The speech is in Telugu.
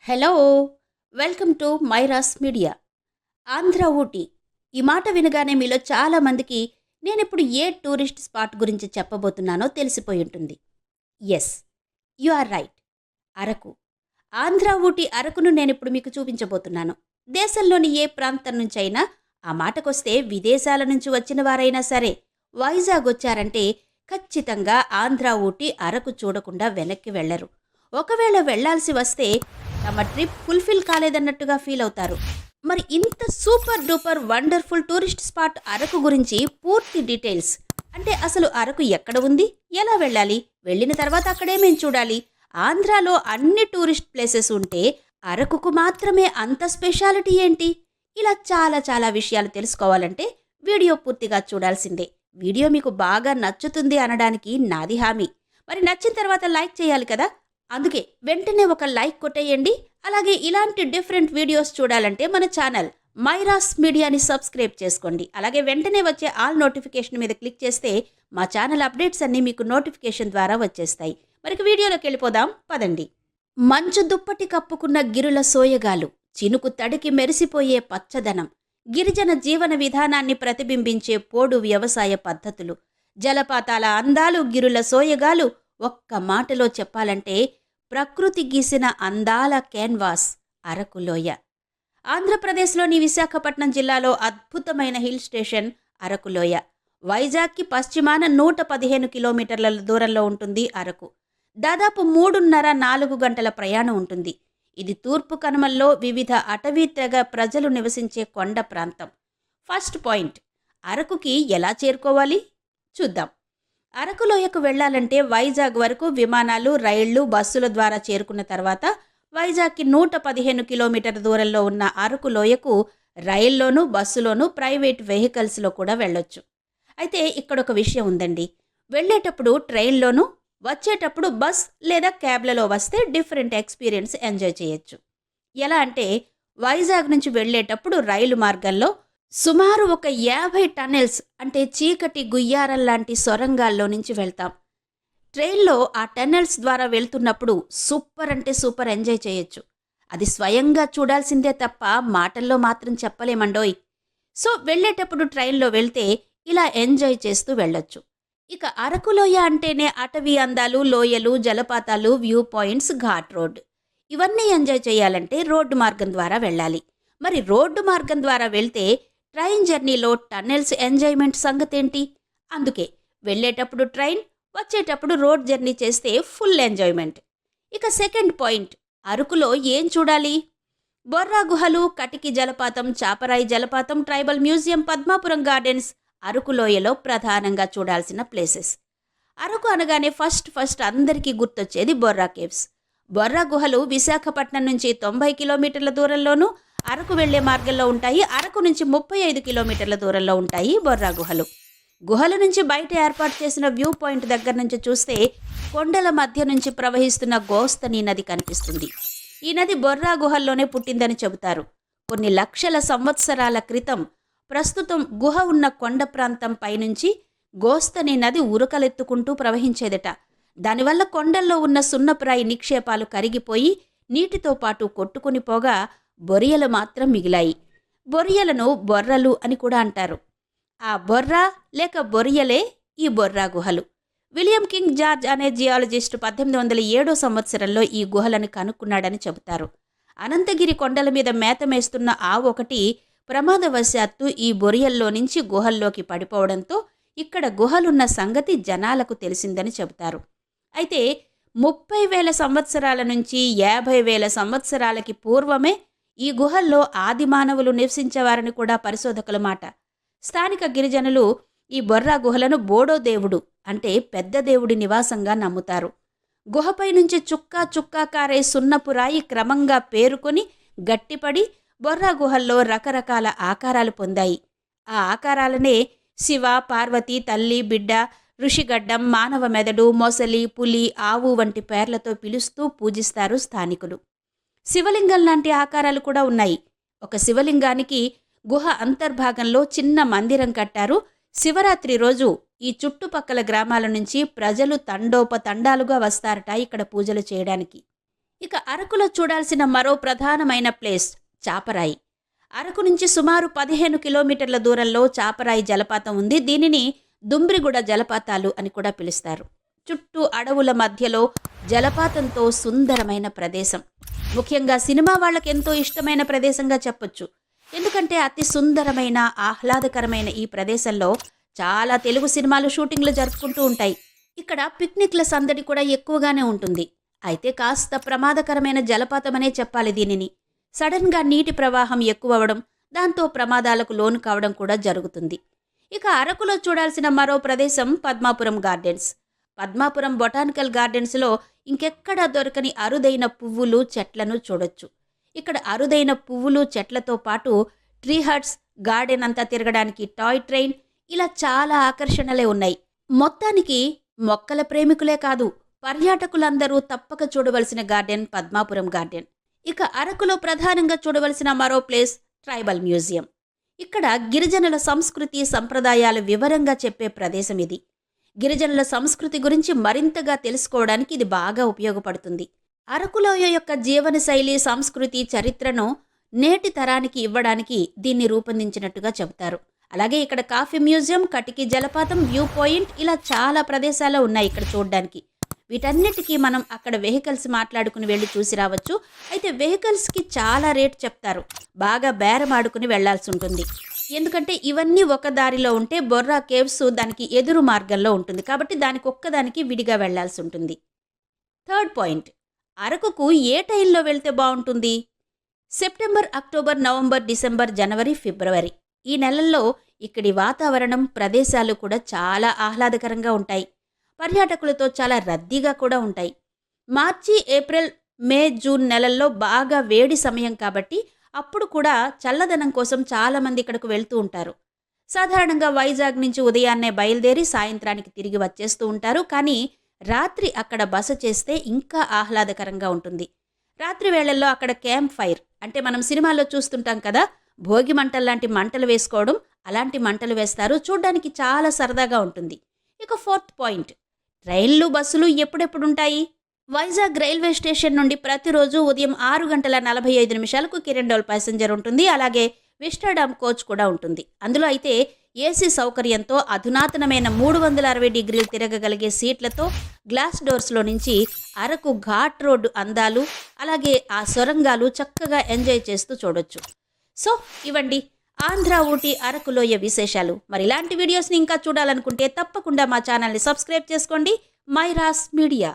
హలో, వెల్కమ్ టు మైరాస్ మీడియా. ఆంధ్ర ఊటీ ఈ మాట వినగానే మీలో చాలామందికి నేనిప్పుడు ఏ టూరిస్ట్ స్పాట్ గురించి చెప్పబోతున్నానో తెలిసిపోయి ఉంటుంది. Yes, you are right. Araku. Andhra Ooty అరకును నేనిప్పుడు మీకు చూపించబోతున్నాను. దేశంలోని ఏ ప్రాంతం నుంచైనా, ఆ మాటకొస్తే విదేశాల నుంచి వచ్చిన వారైనా సరే వైజాగ్ వచ్చారంటే ఖచ్చితంగా ఆంధ్ర ఊటీ అరకు చూడకుండా వెనక్కి వెళ్లరు. ఒకవేళ వెళ్లాల్సి వస్తే తమ ట్రిప్ ఫుల్ఫిల్ కాలేదన్నట్టుగా ఫీల్ అవుతారు. మరి ఇంత super duper wonderful tourist spot Araku గురించి పూర్తి డీటెయిల్స్, అంటే అసలు అరకు ఎక్కడ ఉంది, ఎలా వెళ్ళాలి, వెళ్ళిన తర్వాత అక్కడేమేం చూడాలి, ఆంధ్రాలో అన్ని టూరిస్ట్ ప్లేసెస్ ఉంటే అరకుకు మాత్రమే అంత స్పెషాలిటీ ఏంటి, ఇలా చాలా చాలా విషయాలు తెలుసుకోవాలంటే వీడియో పూర్తిగా చూడాల్సిందే. వీడియో మీకు బాగా నచ్చుతుంది అనడానికి నాది హామీ. మరి నచ్చిన తర్వాత లైక్ చేయాలి కదా, అందుకే వెంటనే ఒక లైక్ కొట్టేయండి. అలాగే ఇలాంటి డిఫరెంట్ వీడియోస్ చూడాలంటే మన ఛానల్ మైరాస్ మీడియాని సబ్స్క్రైబ్ చేసుకోండి. అలాగే వెంటనే వచ్చే ఆల్ నోటిఫికేషన్ మీద క్లిక్ చేస్తే మా ఛానల్ అప్డేట్స్ అన్నీ మీకు నోటిఫికేషన్ ద్వారా వచ్చేస్తాయి. మరి వీడియోలోకి వెళ్ళిపోదాం పదండి. మంచు దుప్పటి కప్పుకున్న గిరుల సోయగాలు, చినుకు తడికి మెరిసిపోయే పచ్చదనం, గిరిజన జీవన విధానాన్ని ప్రతిబింబించే పోడు వ్యవసాయ పద్ధతులు, జలపాతాల అందాలు, గిరుల సోయగాలు, ఒక్క మాటలో చెప్పాలంటే ప్రకృతి గీసిన అందాల క్యాన్వాస్ అరకులోయ. ఆంధ్రప్రదేశ్లోని విశాఖపట్నం జిల్లాలో అద్భుతమైన హిల్ స్టేషన్ అరకులోయ. వైజాగ్కి పశ్చిమాన 115 కిలోమీటర్ల దూరంలో ఉంటుంది అరకు. దాదాపు 3.5-4 గంటల ప్రయాణం ఉంటుంది. ఇది తూర్పు కనుమల్లో వివిధ అటవీ తెగ ప్రజలు నివసించే కొండ ప్రాంతం. ఫస్ట్ పాయింట్, అరకుకి ఎలా చేరుకోవాలి చూద్దాం. అరకులోయకు వెళ్లాలంటే వైజాగ్ వరకు విమానాలు, రైళ్లు, బస్సుల ద్వారా చేరుకున్న తర్వాత వైజాగ్కి 115 కిలోమీటర్ దూరంలో ఉన్న అరకులోయకు రైల్లోనూ, బస్సులోనూ, ప్రైవేట్ వెహికల్స్లో కూడా వెళ్ళొచ్చు. అయితే ఇక్కడ ఒక విషయం ఉందండి. వెళ్ళేటప్పుడు ట్రైన్లోనూ, వచ్చేటప్పుడు బస్ లేదా క్యాబ్లలో వస్తే డిఫరెంట్ ఎక్స్పీరియన్స్ ఎంజాయ్ చేయొచ్చు. ఎలా అంటే వైజాగ్ నుంచి వెళ్ళేటప్పుడు రైలు మార్గంలో సుమారు ఒక 50 టన్నెల్స్, అంటే చీకటి గుయ్యారం లాంటి సొరంగాల్లో నుంచి వెళ్తాం. ట్రైన్లో ఆ టన్నెల్స్ ద్వారా వెళ్తున్నప్పుడు సూపర్ అంటే సూపర్ ఎంజాయ్ చేయొచ్చు. అది స్వయంగా చూడాల్సిందే తప్ప మాటల్లో మాత్రం చెప్పలేమండోయ్. సో వెళ్ళేటప్పుడు ట్రైన్లో వెళ్తే ఇలా ఎంజాయ్ చేస్తూ వెళ్ళొచ్చు. ఇక అరకులోయ అంటేనే అటవీ అందాలు, లోయలు, జలపాతాలు, వ్యూ పాయింట్స్, ఘాట్ రోడ్, ఇవన్నీ ఎంజాయ్ చేయాలంటే రోడ్డు మార్గం ద్వారా వెళ్ళాలి. మరి రోడ్డు మార్గం ద్వారా వెళ్తే ట్రైన్ జర్నీలో టన్నెల్స్ ఎంజాయ్మెంట్ సంగతేంటి? అందుకే వెళ్ళేటప్పుడు ట్రైన్, వచ్చేటప్పుడు రోడ్ జర్నీ చేస్తే ఫుల్ ఎంజాయ్మెంట్. ఇక సెకండ్ పాయింట్, అరకులో ఏం చూడాలి? బొర్రా గుహలు, కటికి జలపాతం, చాపరాయి జలపాతం, ట్రైబల్ మ్యూజియం, పద్మాపురం గార్డెన్స్ అరకులోయలో ప్రధానంగా చూడాల్సిన ప్లేసెస్. అరకు అనగానే ఫస్ట్ అందరికీ గుర్తొచ్చేది బొర్రా కేవ్స్. బొర్రా గుహలు విశాఖపట్నం నుంచి 90 కిలోమీటర్ల దూరంలోనూ, అరకు వెళ్లే మార్గంలో ఉంటాయి. అరకు నుంచి 35 కిలోమీటర్ల దూరంలో ఉంటాయి బొర్రా గుహలు. గుహల నుంచి బయట ఏర్పాటు చేసిన వ్యూ పాయింట్ దగ్గర నుంచి చూస్తే కొండల మధ్య నుంచి ప్రవహిస్తున్న గోస్తని నది కనిపిస్తుంది. ఈ నది బొర్రా గుహల్లోనే పుట్టిందని చెబుతారు. కొన్ని లక్షల సంవత్సరాల క్రితం ప్రస్తుతం గుహ ఉన్న కొండ ప్రాంతం పైనుంచి గోస్తని నది ఉరకలెత్తుకుంటూ ప్రవహించేదట. దానివల్ల కొండల్లో ఉన్న సున్నపురాయి నిక్షేపాలు కరిగిపోయి నీటితో పాటు కొట్టుకుని పోగా బొరియలు మాత్రం మిగిలాయి. బొరియలను బొర్రలు అని కూడా అంటారు. ఆ బొర్రా లేక బొరియలే ఈ బొర్రా గుహలు. విలియం కింగ్ జార్జ్ అనే జియాలజిస్ట్ 1807 సంవత్సరంలో ఈ గుహలను కనుక్కున్నాడని చెబుతారు. అనంతగిరి కొండల మీద మేత మేస్తున్న ఒకటి ప్రమాదవశాత్తు ఈ బొరియల్లో నుంచి గుహల్లోకి పడిపోవడంతో ఇక్కడ గుహలున్న సంగతి జనాలకు తెలిసిందని చెబుతారు. అయితే 30,000 సంవత్సరాల నుంచి 50,000 సంవత్సరాలకి పూర్వమే ఈ గుహల్లో ఆది మానవులు నివసించేవారని కూడా పరిశోధకుల మాట. స్థానిక గిరిజనులు ఈ బొర్రా గుహలను బోడో దేవుడు, అంటే పెద్ద దేవుడి నివాసంగా నమ్ముతారు. గుహపై నుంచి చుక్కా చుక్కా కారే సున్నపు రాయి క్రమంగా పేరుకొని గట్టిపడి బొర్రా గుహల్లో రకరకాల ఆకారాలు పొందాయి. ఆ ఆకారాలనే శివ, పార్వతి, తల్లి, బిడ్డ, ఋషిగడ్డం, మానవ మెదడు, మొసలి, పులి, ఆవు వంటి పేర్లతో పిలుస్తూ పూజిస్తారు స్థానికులు. శివలింగం లాంటి ఆకారాలు కూడా ఉన్నాయి. ఒక శివలింగానికి గుహ అంతర్భాగంలో చిన్న మందిరం కట్టారు. శివరాత్రి రోజు ఈ చుట్టుపక్కల గ్రామాల నుంచి ప్రజలు తండోపతండాలుగా వస్తారట ఇక్కడ పూజలు చేయడానికి. ఇక అరకులో చూడాల్సిన మరో ప్రధానమైన ప్లేస్ చాపరాయి. అరకు నుంచి సుమారు 15 కిలోమీటర్ల దూరంలో చాపరాయి జలపాతం ఉంది. దీనిని దుమ్రిగూడ జలపాతాలు అని కూడా పిలుస్తారు. చుట్టూ అడవుల మధ్యలో జలపాతంతో సుందరమైన ప్రదేశం. ముఖ్యంగా సినిమా వాళ్ళకెంతో ఇష్టమైన ప్రదేశంగా చెప్పొచ్చు. ఎందుకంటే అతి సుందరమైన ఆహ్లాదకరమైన ఈ ప్రదేశంలో చాలా తెలుగు సినిమాలు షూటింగ్లు జరుపుకుంటూ ఉంటాయి. ఇక్కడ పిక్నిక్ల సందడి కూడా ఎక్కువగానే ఉంటుంది. అయితే కాస్త ప్రమాదకరమైన జలపాతమనే చెప్పాలి దీనిని. సడన్గా నీటి ప్రవాహం ఎక్కువవడం, దాంతో ప్రమాదాలకు లోను కావడం కూడా జరుగుతుంది. ఇక అరకులో చూడాల్సిన మరో ప్రదేశం పద్మాపురం గార్డెన్స్. పద్మాపురం బొటానికల్ గార్డెన్స్లో ఇంకెక్కడా దొరకని అరుదైన పువ్వులు, చెట్లను చూడొచ్చు. ఇక్కడ అరుదైన పువ్వులు, చెట్లతో పాటు ట్రీ హట్స్, గార్డెన్ అంతా తిరగడానికి టాయ్ ట్రైన్, ఇలా చాలా ఆకర్షణలే ఉన్నాయి. మొత్తానికి మొక్కల ప్రేమికులే కాదు, పర్యాటకులందరూ తప్పక చూడవలసిన గార్డెన్ పద్మాపురం గార్డెన్. ఇక అరకులో ప్రధానంగా చూడవలసిన మరో ప్లేస్ ట్రైబల్ మ్యూజియం. ఇక్కడ గిరిజనుల సంస్కృతి, సంప్రదాయాలు వివరంగా చెప్పే ప్రదేశం ఇది. గిరిజనుల సంస్కృతి గురించి మరింతగా తెలుసుకోవడానికి ఇది బాగా ఉపయోగపడుతుంది. అరకులోయ యొక్క జీవనశైలి, సంస్కృతి, చరిత్రను నేటి తరానికి ఇవ్వడానికి దీన్ని రూపొందించినట్టుగా చెబుతారు. అలాగే ఇక్కడ కాఫీ మ్యూజియం, కటికి జలపాతం, వ్యూ పాయింట్, ఇలా చాలా ప్రదేశాలు ఉన్నాయి ఇక్కడ చూడడానికి. వీటన్నిటికీ మనం అక్కడ వెహికల్స్ మాట్లాడుకుని వెళ్ళి చూసి రావచ్చు. అయితే వెహికల్స్కి చాలా రేట్ చెప్తారు. బాగా బేరమాడుకుని వెళ్లాల్సి ఉంటుంది. ఎందుకంటే ఇవన్నీ ఒక దారిలో ఉంటే బొర్రా కేవ్స్ దానికి ఎదురు మార్గంలో ఉంటుంది. కాబట్టి దానికి ఒక్కదానికి విడిగా వెళ్లాల్సి ఉంటుంది. థర్డ్ పాయింట్, అరకుకు ఏ టైంలో వెళ్తే బాగుంటుంది? సెప్టెంబర్, అక్టోబర్, నవంబర్, డిసెంబర్, జనవరి, ఫిబ్రవరి ఈ నెలల్లో ఇక్కడి వాతావరణం, ప్రదేశాలు కూడా చాలా ఆహ్లాదకరంగా ఉంటాయి. పర్యాటకులతో చాలా రద్దీగా కూడా ఉంటాయి. మార్చి, ఏప్రిల్, మే, జూన్ నెలల్లో బాగా వేడి సమయం కాబట్టి అప్పుడు కూడా చల్లదనం కోసం చాలామంది ఇక్కడకు వెళ్తూ ఉంటారు. సాధారణంగా వైజాగ్ నుంచి ఉదయాన్నే బయలుదేరి సాయంత్రానికి తిరిగి వచ్చేస్తూ ఉంటారు. కానీ రాత్రి అక్కడ బస చేస్తే ఇంకా ఆహ్లాదకరంగా ఉంటుంది. రాత్రి వేళల్లో అక్కడ క్యాంప్ ఫైర్, అంటే మనం సినిమాల్లో చూస్తుంటాం కదా, భోగి మంటల్లాంటి మంటలు వేసుకోవడం, అలాంటి మంటలు వేస్తారు. చూడ్డానికి చాలా సరదాగా ఉంటుంది. ఇక ఫోర్త్ పాయింట్, ట్రైన్లు, బస్సులు ఎప్పుడెప్పుడుంటాయి? వైజాగ్ రైల్వే స్టేషన్ నుండి ప్రతిరోజు ఉదయం 6:45 కిరండోల్ ప్యాసింజర్ ఉంటుంది. అలాగే విస్టాడామ్ కోచ్ కూడా ఉంటుంది. అందులో అయితే ఏసీ సౌకర్యంతో అధునాతనమైన 360 డిగ్రీలు తిరగగలిగే సీట్లతో గ్లాస్ డోర్స్లో నుంచి అరకు ఘాట్ రోడ్డు అందాలు, అలాగే ఆ సొరంగాలు చక్కగా ఎంజాయ్ చేస్తూ చూడొచ్చు. సో ఇవండి ఆంధ్ర ఊటీ అరకులోయ విశేషాలు. మరి ఇలాంటి వీడియోస్ని ఇంకా చూడాలనుకుంటే తప్పకుండా మా ఛానల్ని సబ్స్క్రైబ్ చేసుకోండి. మైరాస్ మీడియా.